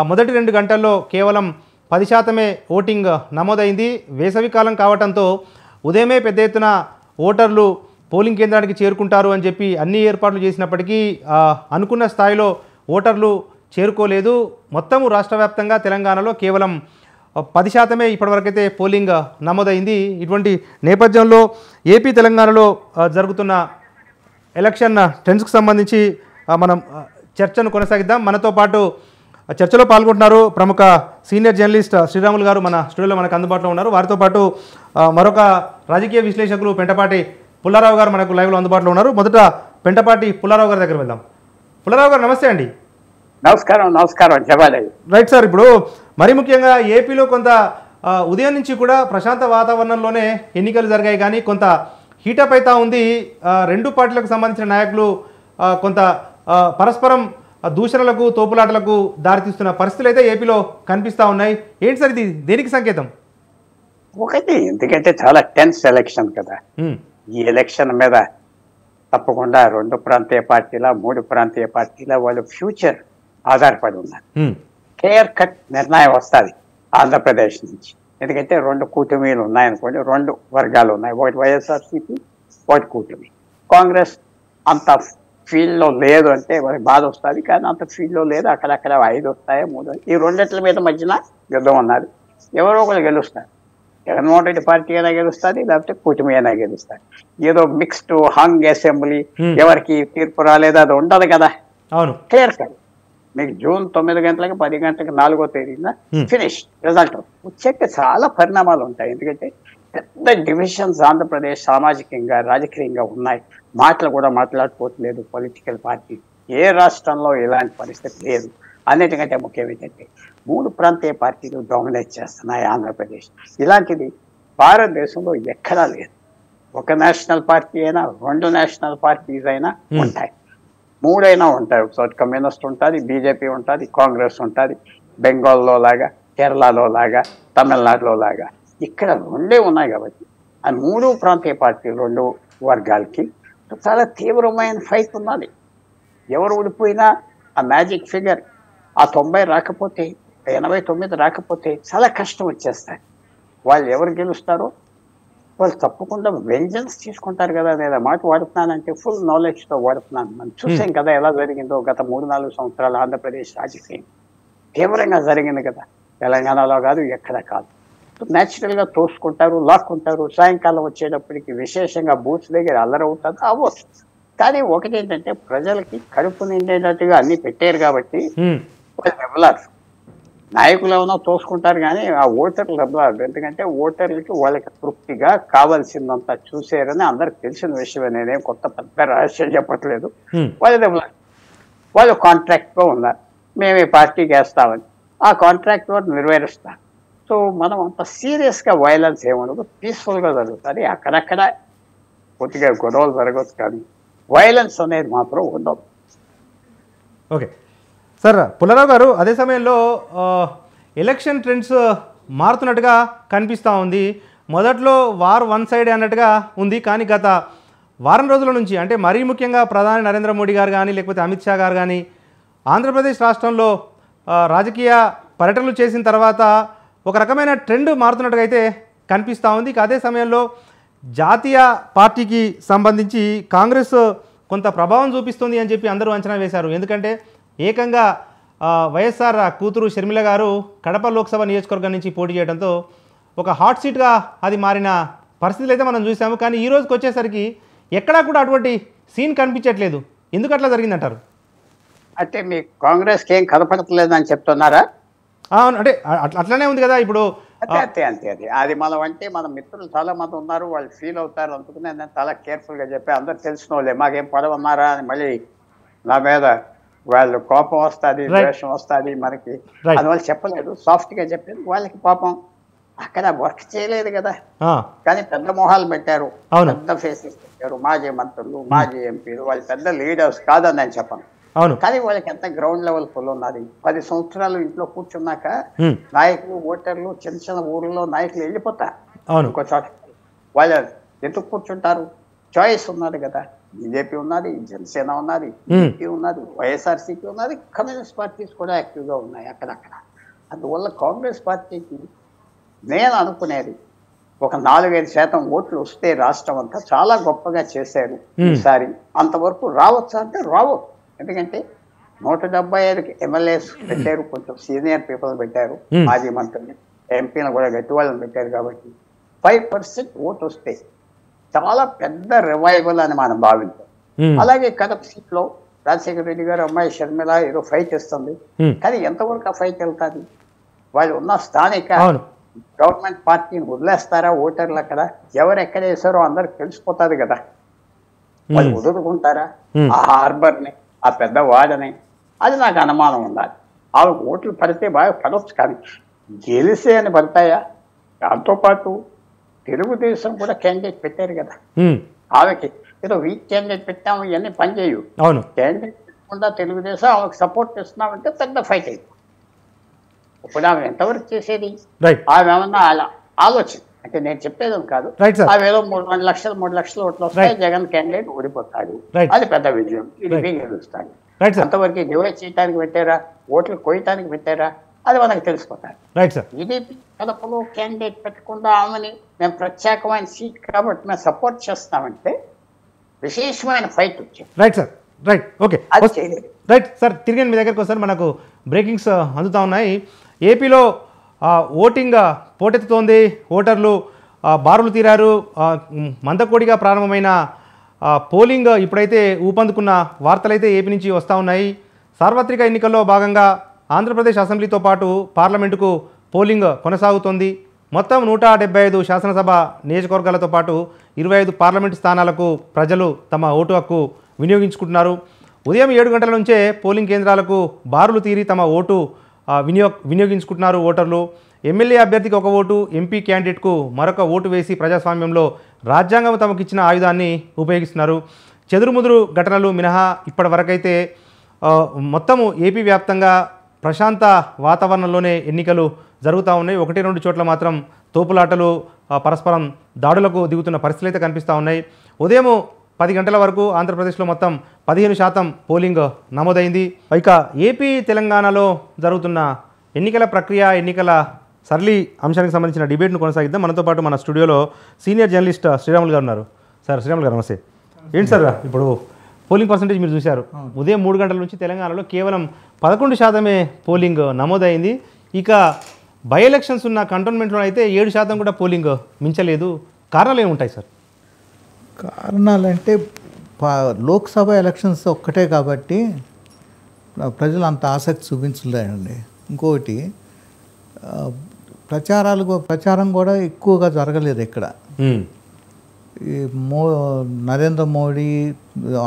మొదటి 2 గంటల్లో కేవలం 10% ఓటింగ్ నమోదైంది. వేసవికాలం కావడంతో ఉదయమే పెద్ద ఎత్తున ఓటర్లు పోలింగ్ కేంద్రానికి చేరుకుంటారు అని చెప్పి అన్ని ఏర్పాట్లు చేసినప్పటికీ అనుకున్న స్థాయిలో ఓటర్లు చేరుకోలేదు. మొత్తము రాష్ట్ర వ్యాప్తంగా తెలంగాణలో కేవలం 10% ఇప్పటివరకైతే పోలింగ్ నమోదైంది. ఇటువంటి నేపథ్యంలో ఏపీ తెలంగాణలో జరుగుతున్న ఎలక్షన్ ట్రెండ్స్కి సంబంధించి మనం చర్చను కొనసాగిద్దాం. మనతో పాటు చర్చలో పాల్గొంటున్నారు ప్రముఖ సీనియర్ జర్నలిస్ట్ శ్రీరాములు గారు మన స్టూడియోలో మనకు అందుబాటులో ఉన్నారు. వారితో పాటు మరొక రాజకీయ విశ్లేషకులు పెంటపాటి పుల్లారావు గారు మనకు లైవ్లో అందుబాటులో ఉన్నారు. మొదట పెంటపాటి పుల్లారావు గారి దగ్గర వెళ్దాం. పుల్లారావు గారు నమస్తే అండి. నమస్కారం చెప్పాలి. రైట్ సార్, ఇప్పుడు మరీ ముఖ్యంగా ఏపీలో కొంత ఉదయం నుంచి కూడా ప్రశాంత వాతావరణంలోనే ఎన్నికలు జరిగాయి, కానీ కొంత హీటప్ అవుతా ఉంది. రెండు పార్టీలకు సంబంధించిన నాయకులు కొంత పరస్పరం దూషణలకు తోపులాటలకు దారితీస్తున్న పరిస్థితులు అయితే ఏపీలో కనిపిస్తూ ఉన్నాయి. ఏంటి సార్ ఇది, దేనికి సంకేతం? ఒకటి, ఎందుకంటే చాలా టెన్స్ ఎలక్షన్ కదా. ఈ ఎలక్షన్ మీద తప్పకుండా 2 ప్రాంతీయ పార్టీల 3 ప్రాంతీయ పార్టీల వాళ్ళ ఫ్యూచర్ ఆధారపడి ఉన్నారు. క్లియర్ కట్ నిర్ణయం వస్తుంది ఆంధ్రప్రదేశ్ నుంచి. ఎందుకంటే 2 కూటమిలు ఉన్నాయనుకోండి, 2 వర్గాలు ఉన్నాయి. ఒకటి వైఎస్ఆర్సీపీ, ఒకటి కూటమి. కాంగ్రెస్ అంత ఫీల్డ్లో లేదు అంటే వాళ్ళకి బాధ వస్తుంది, కానీ అంత ఫీల్డ్లో లేదు. అక్కడక్కడ 5 వస్తాయో 3. ఈ రెండిట్ల మీద మధ్యన యుద్ధం ఉన్నది. ఎవరో ఒకరు గెలుస్తారు. జగన్మోహన్ రెడ్డి పార్టీ అయినా గెలుస్తుంది, లేకపోతే కూటమి అయినా గెలుస్తారు. ఏదో మిక్స్డ్ హంగ్ అసెంబ్లీ, ఎవరికి తీర్పు రాలేదు అది ఉండదు కదా. అవును, క్లియర్ కట్. మీకు జూన్ 9 గంటలకి 10 గంటలకి 4వ తేదీన ఫినిష్ రిజల్ట్ వచ్చాక చాలా పరిణామాలు ఉంటాయి. ఎందుకంటే పెద్ద డివిజన్స్ ఆంధ్రప్రదేశ్ సామాజికంగా రాజకీయంగా ఉన్నాయి. మాటలు కూడా మాట్లాడుకోవట్లేదు పొలిటికల్ పార్టీ. ఏ రాష్ట్రంలో ఇలాంటి పరిస్థితి లేదు. అన్నిటికంటే ముఖ్యం ఏంటంటే 3 ప్రాంతీయ పార్టీలు డామినేట్ చేస్తున్నాయి ఆంధ్రప్రదేశ్. ఇలాంటిది భారతదేశంలో ఎక్కడా లేదు. ఒక నేషనల్ పార్టీ అయినా 2 నేషనల్ పార్టీస్ అయినా ఉంటాయి, 3 అయినా ఉంటాయి. ఒకసారి కమ్యూనిస్ట్ ఉంటుంది, బీజేపీ ఉంటుంది, కాంగ్రెస్ ఉంటుంది. బెంగాల్లో లాగా, కేరళలో లాగా, తమిళనాడులో లాగా ఇక్కడ 2 ఉన్నాయి. కాబట్టి ఆ 3 ప్రాంతీయ పార్టీలు 2 వర్గాలకి చాలా తీవ్రమైన ఫైట్ ఉన్నది. ఎవరు ఓడిపోయినా ఆ మ్యాజిక్ ఫిగర్ ఆ 90 రాకపోతే, 89 రాకపోతే చాలా కష్టం వచ్చేస్తాయి. వాళ్ళు ఎవరు గెలుస్తారో వాళ్ళు తప్పకుండా వెంజన్స్ తీసుకుంటారు కదా. నేను మాట వాడుతున్నానంటే ఫుల్ నాలెడ్జ్తో వాడుతున్నాను. మనం చూసాం కదా ఎలా జరిగిందో గత 3-4 సంవత్సరాలు ఆంధ్రప్రదేశ్ రాజకీయం తీవ్రంగా జరిగింది కదా. తెలంగాణలో కాదు, ఎక్కడ కాదు. న్యాచురల్గా తోసుకుంటారు, లాక్కుంటారు. సాయంకాలం వచ్చేటప్పటికి విశేషంగా బూత్స్ దగ్గర అల్లరవుతుంది, అవ్వచ్చు. కానీ ఒకటి ఏంటంటే ప్రజలకి కడుపు నిండేటట్టుగా అన్ని పెట్టారు కాబట్టి వాళ్ళు రెబలారు. నాయకులు ఏమైనా తోసుకుంటారు కానీ ఆ ఓటర్లు రెబలారు. ఎందుకంటే ఓటర్లకి వాళ్ళకి తృప్తిగా కావాల్సిందంతా చూసారని అందరికి తెలిసిన విషయమే. నేనేం కొత్త పెద్ద రహస్యం చెప్పట్లేదు. వాళ్ళు రెబలారు. వాళ్ళు కాంట్రాక్ట్గా ఉన్నారు, మేము ఈ పార్టీకి వేస్తామని. ఆ కాంట్రాక్ట్ వారు నెరవేరుస్తారు. సో మనం అంత సీరియస్గా వైలెన్స్ ఏముండదు, పీస్ఫుల్గా జరుగుతుంది. అక్కడక్కడ కొద్దిగా గొడవలు జరగవచ్చు, కానీ వైలెన్స్ అనేది మాత్రం ఉండదు. ఓకే సార్, పుల్లారావు గారు, అదే సమయంలో ఎలక్షన్ ట్రెండ్స్ మారుతున్నట్టుగా కనిపిస్తూ ఉంది. మొదట్లో వార్ వన్ సైడ్ అన్నట్టుగా ఉంది, కానీ గత వారం రోజుల నుంచి, అంటే మరీ ముఖ్యంగా ప్రధాని నరేంద్ర మోడీ గారు కానీ లేకపోతే అమిత్ షా గారు కానీ ఆంధ్రప్రదేశ్ రాష్ట్రంలో రాజకీయ పర్యటనలు చేసిన తర్వాత ఒక రకమైన ట్రెండ్ మారుతున్నట్టుగా అయితే కనిపిస్తూ ఉంది. అదే సమయంలో జాతీయ పార్టీకి సంబంధించి కాంగ్రెస్ కొంత ప్రభావం చూపిస్తుంది అని చెప్పి అందరూ అంచనా వేశారు. ఎందుకంటే ఏకంగా వైఎస్ఆర్ కూతురు షర్మిల గారు కడప లోక్సభ నియోజకవర్గం నుంచి పోటీ చేయడంతో ఒక హాట్ సీట్గా అది మారిన పరిస్థితులు అయితే మనం చూసాము. కానీ ఈ రోజుకి వచ్చేసరికి ఎక్కడా కూడా అటువంటి సీన్ కనిపించట్లేదు. ఎందుకు అట్లా జరిగిందంటారు? అంటే మీకు కాంగ్రెస్కి ఏం కనపడట్లేదు అని చెప్తున్నారా? అంటే అట్లనే ఉంది కదా ఇప్పుడు. అంతే అది మనం అంటే మన మిత్రులు చాలా మంది ఉన్నారు, వాళ్ళు ఫీల్ అవుతారు అనుకుని నేను చాలా కేర్ఫుల్గా చెప్పి అందరు తెలిసిన వాళ్ళే మాకేం పదవి ఉన్నారా అని మళ్ళీ నా మీద వాళ్ళు కోపం వస్తుంది, ద్వేషం వస్తుంది మనకి. అందువల్ల చెప్పలేదు, సాఫ్ట్గా చెప్పలేదు. వాళ్ళకి పాపం అక్కడ వర్క్ చేయలేదు కదా, కానీ పెద్ద మొహాలు పెట్టారు, పెద్ద ఫేసెస్ పెట్టారు. మాజీ మంత్రులు, మాజీ ఎంపీలు, వాళ్ళు పెద్ద లీడర్స్ కాదని నేను చెప్పను. కానీ వాళ్ళకి ఎంత గ్రౌండ్ లెవెల్ ఫుల్ ఉన్నది. 10 సంవత్సరాలు ఇంట్లో కూర్చున్నాక నాయకులు, ఓటర్లు, చిన్న చిన్న ఊర్లో నాయకులు వెళ్ళిపోతారు ఇంకో చోట. వాళ్ళు ఎందుకు కూర్చుంటారు? చాయిస్ ఉన్నది కదా. బీజేపీ ఉన్నది, జనసేన ఉన్నది, టీడీపీ ఉన్నది, వైఎస్ఆర్సీపీ ఉన్నది, కమ్యూనిస్ట్ పార్టీస్ కూడా యాక్టివ్గా ఉన్నాయి అక్కడక్కడ. అందువల్ల కాంగ్రెస్ పార్టీకి నేను అనుకునేది ఒక 4-5% ఓట్లు వస్తే రాష్ట్రం అంతా చాలా గొప్పగా చేశారు ఈసారి. అంతవరకు రావచ్చా అంటే రావు. ఎందుకంటే 175 ఎమ్మెల్యేస్ పెట్టారు, కొంచెం సీనియర్ పీపుల్ పెట్టారు, మాజీ మంత్రులు, ఎంపీలు కూడా గట్టి వాళ్ళని పెట్టారు. కాబట్టి 5% ఓటు వస్తే చాలా పెద్ద రివైవల్ అని మనం భావించాం. అలాగే కడప సీట్లో రాజశేఖర రెడ్డి గారు అమ్మాయి షర్మిల ఏదో ఫైట్ ఇస్తుంది, కానీ ఎంతవరకు ఆ ఫైట్ వెళ్తుంది? వాళ్ళు ఉన్న స్థానిక గవర్నమెంట్ పార్టీని వదిలేస్తారా ఓటర్లు? అక్కడ ఎవరు ఎక్కడ వేసారో అందరికి తెలిసిపోతుంది కదా. వాళ్ళు వదులుకుంటారా ఆ హార్బర్ని, ఆ పెద్ద వాడని? అది నాకు అనుమానం ఉండాలి. ఆమెకు ఓట్లు పడితే బాగా పడవచ్చు, కానీ గెలిసే అని పడతాయా? దాంతోపాటు తెలుగుదేశం కూడా క్యాండిడేట్ పెట్టారు కదా. ఆమెకి ఏదో వీక్ క్యాండిడేట్ పెట్టాము, ఇవన్నీ పనిచేయు. క్యాండిడేట్ పెట్టకుండా తెలుగుదేశం ఆమెకు సపోర్ట్ ఇస్తున్నామంటే పెద్ద ఫైట్ అయిపోయింది. ఇప్పుడు ఆమె ఎంతవరకు చేసేది? ఆమె ఏమన్నా ఆలోచన అంటే నేను చెప్పేది కాదు. ఆమె ఏదో 3 లక్షలు ఓట్లు వస్తాయి, జగన్ క్యాండిడేట్ ఓడిపోతాడు, అది పెద్ద విజయం, ఇది గెలుస్తాడు. అంతవరకు డివైడ్ చేయడానికి పెట్టారా, ఓట్లు కోయటానికి పెట్టారా, అది మనకు తెలిసిపోతారు. టీడీపీ కడపలో క్యాండిడేట్ పెట్టకుండా ఆమెని మేము ప్రత్యేకమైన సీట్ కాబట్టి మేము సపోర్ట్ చేస్తామంటే విశేషమైన ఫైట్ వచ్చింది. అది చేయలేదు. సార్ తిరిగి మీ దగ్గరకు వస్తారు. మనకు బ్రేకింగ్స్ అందుతూ ఉన్నాయి. ఏపీలో ఓటింగ్ పోటెత్తుతోంది. ఓటర్లు బారులు తీరారు. మందకోడిగా ప్రారంభమైన పోలింగ్ ఇప్పుడైతే ఊపందుకున్న వార్తలైతే ఏపీ నుంచి వస్తూ ఉన్నాయి. సార్వత్రిక ఎన్నికల్లో భాగంగా ఆంధ్రప్రదేశ్ అసెంబ్లీతో పాటు పార్లమెంటుకు పోలింగ్ కొనసాగుతోంది. మొత్తం 175 శాసనసభ నియోజకవర్గాలతో పాటు 25 పార్లమెంటు స్థానాలకు ప్రజలు తమ ఓటు హక్కు వినియోగించుకుంటున్నారు. ఉదయం 7 గంటల నుంచే పోలింగ్ కేంద్రాలకు బారులు తీరి తమ ఓటు వినియోగించుకుంటున్నారు ఓటర్లు. ఎమ్మెల్యే అభ్యర్థికి ఒక ఓటు, ఎంపీ క్యాండిడేట్కు మరొక ఓటు వేసి ప్రజాస్వామ్యంలో రాజ్యాంగం తమకిచ్చిన ఆయుధాన్ని ఉపయోగిస్తున్నారు. చెదురుముదురు ఘటనలు మినహా ఇప్పటి వరకైతే మొత్తము ఏపీ వ్యాప్తంగా ప్రశాంత వాతావరణంలోనే ఎన్నికలు జరుగుతూ ఉన్నాయి. 1-2 చోట్ల మాత్రం తోపులాటలు, పరస్పరం దాడులకు దిగుతున్న పరిస్థితులు అయితే కనిపిస్తూ ఉన్నాయి. ఉదయం 10 గంటల వరకు ఆంధ్రప్రదేశ్లో మొత్తం 15% పోలింగ్ నమోదైంది. ఇక ఏపీ తెలంగాణలో జరుగుతున్న ఎన్నికల ప్రక్రియ, ఎన్నికల సరళి అంశానికి సంబంధించిన డిబేట్ను కొనసాగిద్దాం. మనతో పాటు మన స్టూడియోలో సీనియర్ జర్నలిస్ట్ శ్రీరాములు గారు ఉన్నారు. సార్ శ్రీరాములు గారు నమస్తే. ఏంటి సార్ ఇప్పుడు పోలింగ్ పర్సంటేజ్ మీరు చూశారు. ఉదయం 3 గంటల నుంచి తెలంగాణలో కేవలం 11% పోలింగ్ నమోదైంది. ఇక బై ఎలక్షన్స్ ఉన్న కంటోన్మెంట్లో అయితే 7% కూడా పోలింగ్ మించలేదు. కారణాలు ఏముంటాయి సార్? కారణాలంటే లోక్సభ ఎలక్షన్స్ ఒక్కటే కాబట్టి ప్రజలు అంత ఆసక్తి చూపించలేదండి. ఇంకొకటి ప్రచారం కూడా ఎక్కువగా జరగలేదు ఇక్కడ. ఈ నరేంద్ర మోడీ,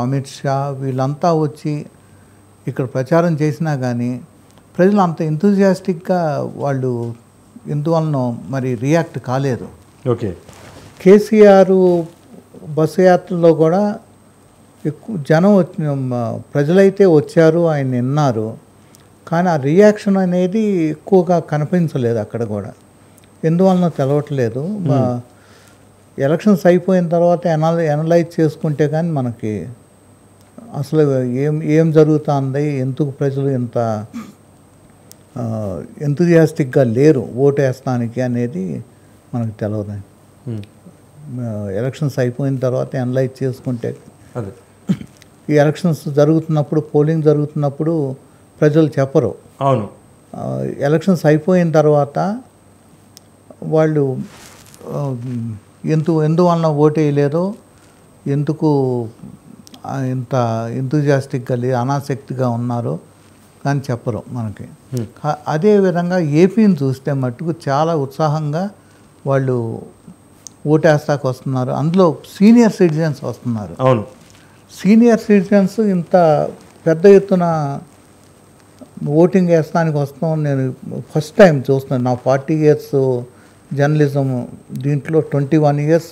అమిత్ షా వీళ్ళంతా వచ్చి ఇక్కడ ప్రచారం చేసినా కానీ ప్రజలు అంత ఎంతూజియాస్టిక్గా వాళ్ళు ఎందువలన మరి రియాక్ట్ కాలేదు. ఓకే. కేసీఆర్ బస్సు యాత్రలో కూడా ఎక్కువ జనం ప్రజలైతే వచ్చారు, ఆయన విన్నారు, కానీ ఆ రియాక్షన్ అనేది ఎక్కువగా కనిపించలేదు అక్కడ కూడా. ఎందువలన తెలవట్లేదు. ఎలక్షన్స్ అయిపోయిన తర్వాత ఎనలైజ్ చేసుకుంటే కానీ మనకి అసలు ఏం జరుగుతుంది, ఎందుకు ప్రజలు ఇంత ఎంతూజియాస్టిక్గా లేరు ఓటు వేస్తానికి అనేది మనకు తెలియదు. ఎలక్షన్స్ అయిపోయిన తర్వాత ఎనలైజ్ చేసుకుంటే ఈ ఎలక్షన్స్ జరుగుతున్నప్పుడు, పోలింగ్ జరుగుతున్నప్పుడు ప్రజలు చెప్పరు. అవును. ఎలక్షన్స్ అయిపోయిన తర్వాత వాళ్ళు ఎందువలన ఓటు వేయలేదో, ఎందుకు ఇంత ఎంతూజియాస్టిక్గా అనాసక్తిగా ఉన్నారో కానీ చెప్పరు మనకి. అదేవిధంగా ఏపీని చూస్తే మట్టుకు చాలా ఉత్సాహంగా వాళ్ళు ఓటేస్తాకు వస్తున్నారు. అందులో సీనియర్ సిటిజన్స్ వస్తున్నారు. అవును. సీనియర్ సిటిజన్స్ ఇంత పెద్ద ఎత్తున ఓటింగ్ వేస్తానికి వస్తాం నేను ఫస్ట్ టైం చూస్తున్నాను. నా 40 years జర్నలిజం దీంట్లో 21 years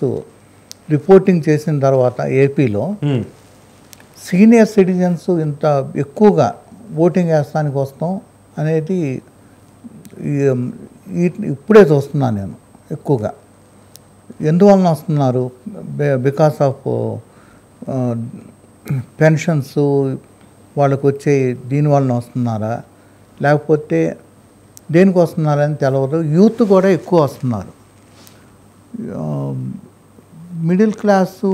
రిపోర్టింగ్ చేసిన తర్వాత ఏపీలో సీనియర్ సిటిజన్స్ ఇంత ఎక్కువగా ఓటింగ్ వేస్తానికి వస్తాం అనేది ఇప్పుడే చూస్తున్నాను నేను ఎక్కువగా. ఎందువలన వస్తున్నారు? బికాస్ ఆఫ్ పెన్షన్స్ వాళ్ళకు వచ్చే దీని వలన వస్తున్నారా లేకపోతే దేనికి వస్తున్నారని తెలియదు. యూత్ కూడా ఎక్కువ వస్తున్నారు. మిడిల్ క్లాసు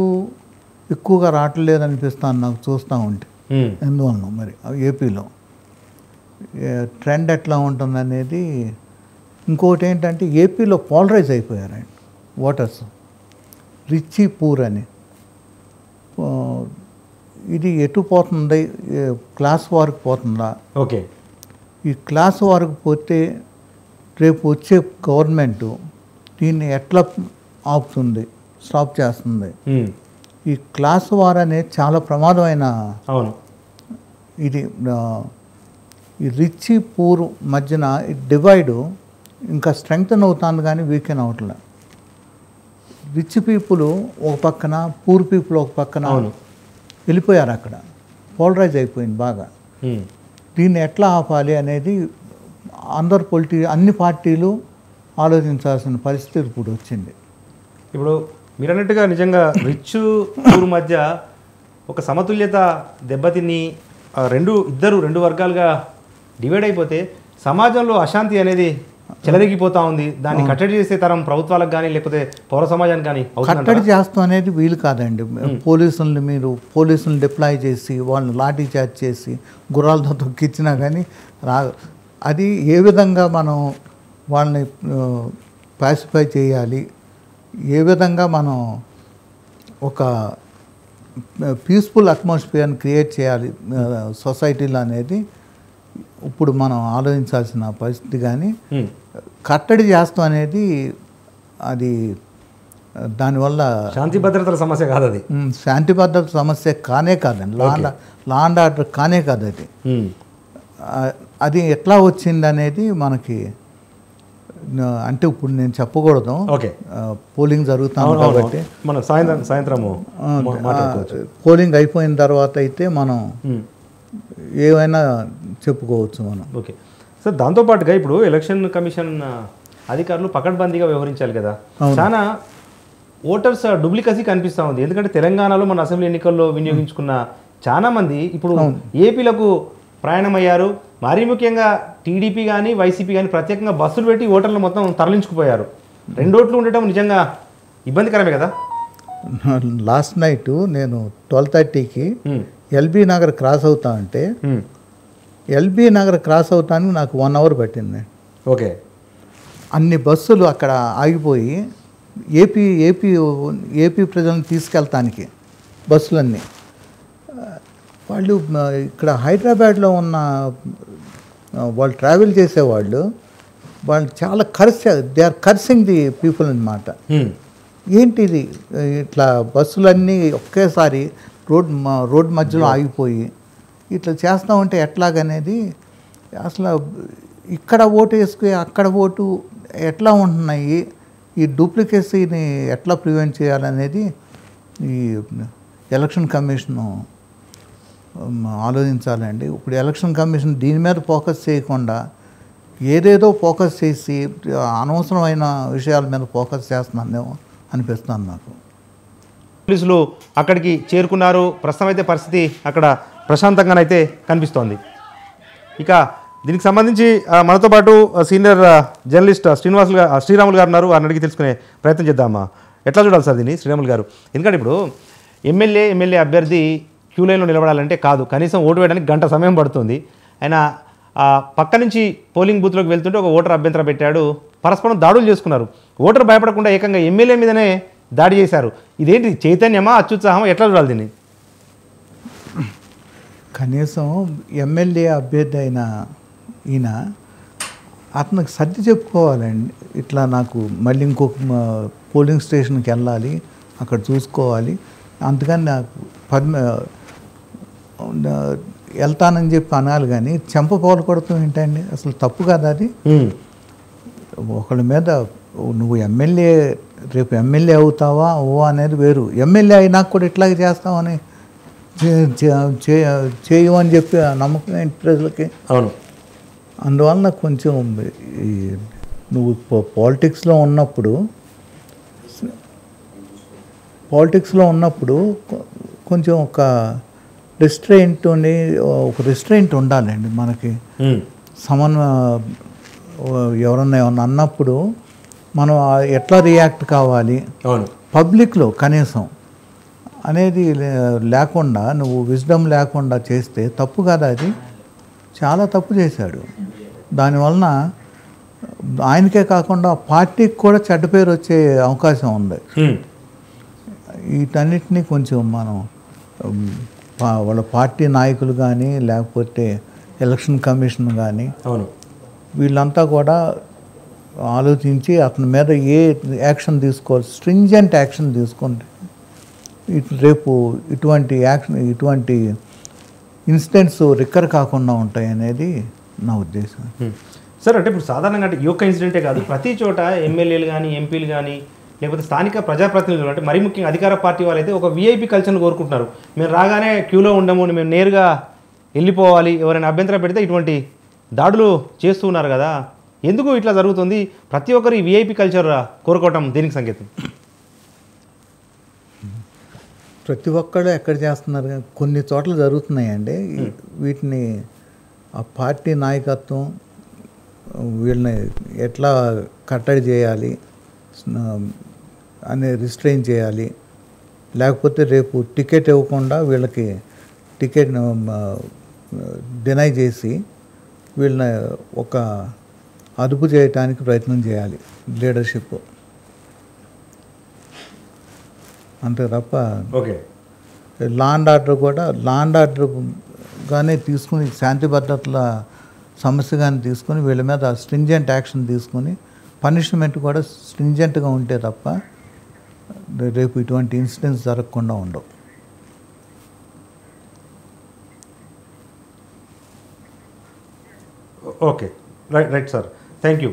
ఎక్కువగా రావట్లేదు అనిపిస్తాను నాకు చూస్తూ ఉంటే. ఎందువలన మరి ఏపీలో ట్రెండ్ ఎట్లా ఉంటుందనేది. ఇంకోటి ఏంటంటే ఏపీలో పోలరైజ్ అయిపోయారండి ఓటర్స్, రిచ్ పూర్ అని. ఇది ఎటు పోతుంది, క్లాస్ వారికి పోతుందా? ఓకే, ఈ క్లాస్ వారికి పోతే రేపు వచ్చే గవర్నమెంట్ దీన్ని ఎట్లా ఆపుతుంది, స్టాప్ చేస్తుంది? ఈ క్లాస్ వార్ అనేది చాలా ప్రమాదమైన. అవును, ఇది ఈ రిచ్ పూర్ మధ్యన డివైడ్ ఇంకా స్ట్రెంగ్తన్ అవుతుంది కానీ వీకెన్ అవట్లే. రిచ్ పీపుల్ ఒక పక్కన, పూర్ పీపుల్ ఒక పక్కన వెళ్ళిపోయారు. అక్కడ పోలరైజ్ అయిపోయింది బాగా. దీన్ని ఎట్లా ఆపాలి అనేది అన్ని పార్టీలు ఆలోచించాల్సిన పరిస్థితి ఇప్పుడు వచ్చింది. ఇప్పుడు మీరు అన్నట్టుగా నిజంగా రిచ్ పూర్ మధ్య ఒక సమతుల్యత దెబ్బతిని రెండు వర్గాలుగా డివైడ్ అయిపోతే సమాజంలో అశాంతి అనేది చెలరేగిపోతా ఉంది. దాన్ని కట్టడి చేసే తరం ప్రభుత్వాలకు కానీ లేకపోతే పౌర సమాజానికి కానీ కట్టడి చేస్తాం అనేది వీలు కాదండి. పోలీసులను డిప్లాయ్ చేసి వాళ్ళని లాఠీ చార్జ్ చేసి గుర్రాలతో తొక్కిచ్చినా కానీ అది ఏ విధంగా మనం వాళ్ళని పాసిఫై చేయాలి, ఏ విధంగా మనం ఒక పీస్ఫుల్ అట్మాస్ఫియర్ని క్రియేట్ చేయాలి సొసైటీలో అనేది ఇప్పుడు మనం ఆలోచించాల్సిన పరిస్థితి. కానీ కట్టడి చేస్తాం అనేది అది దానివల్ల శాంతి భద్రతల సమస్య కాదు. అది శాంతి భద్రత సమస్య కానే కాదండి. లా అండ్ ఆర్డర్ కానే కాదు అది. అది ఎట్లా వచ్చింది అనేది మనకి అంటే ఇప్పుడు నేను చెప్పకూడదు. పోలింగ్ జరుగుతాం కాబట్టి మనం సాయంత్రం పోలింగ్ అయిపోయిన తర్వాత అయితే మనం ఏమైనా చెప్పుకోవచ్చు మనం. ఓకే సార్, దాంతోపాటుగా ఇప్పుడు ఎలక్షన్ కమిషన్ అధికారులు పకడ్బందీగా వ్యవహరించాలి కదా. చాలా ఓటర్స్ డూప్లికసీ కనిపిస్తూ ఉంది. ఎందుకంటే తెలంగాణలో మన అసెంబ్లీ ఎన్నికల్లో వినియోగించుకున్న చాలా మంది ఇప్పుడు ఏపీలకు ప్రయాణమయ్యారు. మరీ ముఖ్యంగా టీడీపీ కానీ వైసీపీ కానీ ప్రత్యేకంగా బస్సులు పెట్టి ఓటర్లు మొత్తం తరలించుకుపోయారు. 2 ఓట్లు ఉండటం నిజంగా ఇబ్బందికరమే కదా. లాస్ట్ నైట్ నేను 12:30కి ఎల్బీ నగర్ క్రాస్ అవుతా అంటే ఎల్బీ నగర్ క్రాస్ అవుతానికి నాకు 1 అవర్ పట్టింది. ఓకే, అన్ని బస్సులు అక్కడ ఆగిపోయి ఏపీ ప్రజలను తీసుకెళ్తానికి బస్సులన్నీ. వాళ్ళు ఇక్కడ హైదరాబాద్లో ఉన్న వాళ్ళు ట్రావెల్ చేసేవాళ్ళు చాలా they are cursing the people అన్నమాట. ఏంటిది ఇట్లా బస్సులన్నీ ఒకేసారి రోడ్ మధ్యలో ఆగిపోయి ఇట్లా చేస్తూ ఉంటే ఎట్లాగనేది అసలు ఇక్కడ ఓటు వేసుకుని అక్కడ ఓటు ఎట్లా ఉంటున్నాయి, ఈ డూప్లికేసీని ఎట్లా ప్రివెంట్ చేయాలనేది ఈ ఎలక్షన్ కమిషను ఆలోచించాలండి. ఇప్పుడు ఎలక్షన్ కమిషన్ దీని మీద ఫోకస్ చేయకుండా ఏదేదో ఫోకస్ చేసి అనవసరమైన విషయాల మీద ఫోకస్ చేస్తున్నానేమో అనిపిస్తుంది నాకు. పోలీసులు అక్కడికి చేరుకున్నారు. ప్రస్తుతం అయితే పరిస్థితి అక్కడ ప్రశాంతంగానైతే కనిపిస్తోంది. ఇక దీనికి సంబంధించి మనతో పాటు సీనియర్ జర్నలిస్ట్ శ్రీరాములు గారు ఉన్నారు. వారిని అడిగి తెలుసుకునే ప్రయత్నం చేద్దామా. ఎట్లా చూడాలి సార్ దీన్ని శ్రీరాములు గారు? ఎందుకంటే ఇప్పుడు ఎమ్మెల్యే అభ్యర్థి క్యూ లైన్లో నిలబడాలంటే కాదు, కనీసం ఓటు వేయడానికి గంట సమయం పడుతుంది. ఆయన పక్క నుంచి పోలింగ్ బూత్లోకి వెళ్తుంటే ఒక ఓటర్ అభ్యంతరం పెట్టాడు. పరస్పరం దాడులు చేసుకున్నారు. ఓటర్ భయపడకుండా ఏకంగా ఎమ్మెల్యే మీదనే దాడి చేశారు. ఇదేంటి చైతన్యమా, అత్యుత్సాహమా? ఎట్లా చూడాలి దీన్ని? కనీసం ఎమ్మెల్యే అభ్యర్థి అయిన ఈయన అతనికి సర్ది చెప్పుకోవాలండి. ఇట్లా నాకు మళ్ళీ ఇంకొక పోలింగ్ స్టేషన్కి వెళ్ళాలి, అక్కడ చూసుకోవాలి, అందుకని నాకు వెళ్తానని చెప్పి అనాలి. కానీ చెంప పౌలు కొడుతూ ఏంటండి, అసలు తప్పు కదా అది. ఒకళ్ళ మీద నువ్వు రేపు ఎమ్మెల్యే అవుతావా అనేది వేరు. ఎమ్మెల్యే అయినాక కూడా ఇట్లాగే చేస్తావని చేయమని చెప్పి నమ్మకం ఏంటి ప్రజలకి? అవును. అందువలన కొంచెం నువ్వు పాలిటిక్స్లో ఉన్నప్పుడు కొంచెం ఒక రిస్ట్రెయింట్ ఉండాలండి మనకి. ఎవరన్నా ఏమన్నా అన్నప్పుడు మనం ఎట్లా రియాక్ట్ కావాలి అవును. పబ్లిక్లో కనీసం అనేది లేకుండా, నువ్వు విజ్డమ్ లేకుండా చేస్తే తప్పు కదా. అది చాలా తప్పు చేశాడు. దానివలన ఆయనకే కాకుండా పార్టీకి కూడా చెడ్డ పేరు వచ్చే అవకాశం ఉంది. వీటన్నిటినీ కొంచెం మనం వాళ్ళ పార్టీ నాయకులు కానీ లేకపోతే ఎలక్షన్ కమిషన్ కానీ అవును వీళ్ళంతా కూడా ఆలోచించి అతని మీద ఏ యాక్షన్ తీసుకోవాలి, స్ట్రింజెంట్ యాక్షన్ తీసుకుంటే రేపు ఇటువంటి ఇన్సిడెంట్స్ రికర్ కాకుండా ఉంటాయి అనేది నా ఉద్దేశం. సార్, అంటే ఇప్పుడు సాధారణంగా అంటే ఈ ఒక్క ఇన్సిడెంటే కాదు, ప్రతి చోట ఎమ్మెల్యేలు కానీ ఎంపీలు కానీ లేకపోతే స్థానిక ప్రజాప్రతినిధులు అంటే మరీ ముఖ్యంగా అధికార పార్టీ వాళ్ళైతే ఒక వీఐపీ కల్చర్ని కోరుకుంటున్నారు. మేము రాగానే క్యూలో ఉండము, మేము నేరుగా వెళ్ళిపోవాలి, ఎవరైనా అభ్యంతరం పెడితే ఇటువంటి దాడులు చేస్తూ ఉన్నారు కదా. ఎందుకు ఇట్లా జరుగుతుంది? ప్రతి ఒక్కరు ఈ వీఐపీ కల్చర్ కోరుకోవటం దీనికి సంకేతం. ప్రతి ఒక్కళ్ళు ఎక్కడ చేస్తున్నారు, కొన్ని చోట్ల జరుగుతున్నాయండి. వీటిని ఆ పార్టీ నాయకత్వం వీళ్ళని ఎట్లా కట్టడి చేయాలి అని రిస్ట్రెయిన్ చేయాలి. లేకపోతే రేపు టికెట్ ఇవ్వకుండా వీళ్ళకి టికెట్ డినై చేసి వీళ్ళని ఒక అదుపు చేయటానికి ప్రయత్నం చేయాలి లీడర్షిప్. అంతే తప్ప ఓకే, లా అండ్ ఆర్డర్గానే తీసుకుని శాంతి భద్రతల సమస్యగానే తీసుకుని వీళ్ళ మీద స్ట్రింజెంట్ యాక్షన్ తీసుకుని పనిష్మెంట్ కూడా స్ట్రింజెంట్గా ఉంటే తప్ప రేపు ఇటువంటి ఇన్సిడెంట్స్ జరగకుండా ఉండవు. Okay, right sir, thank you.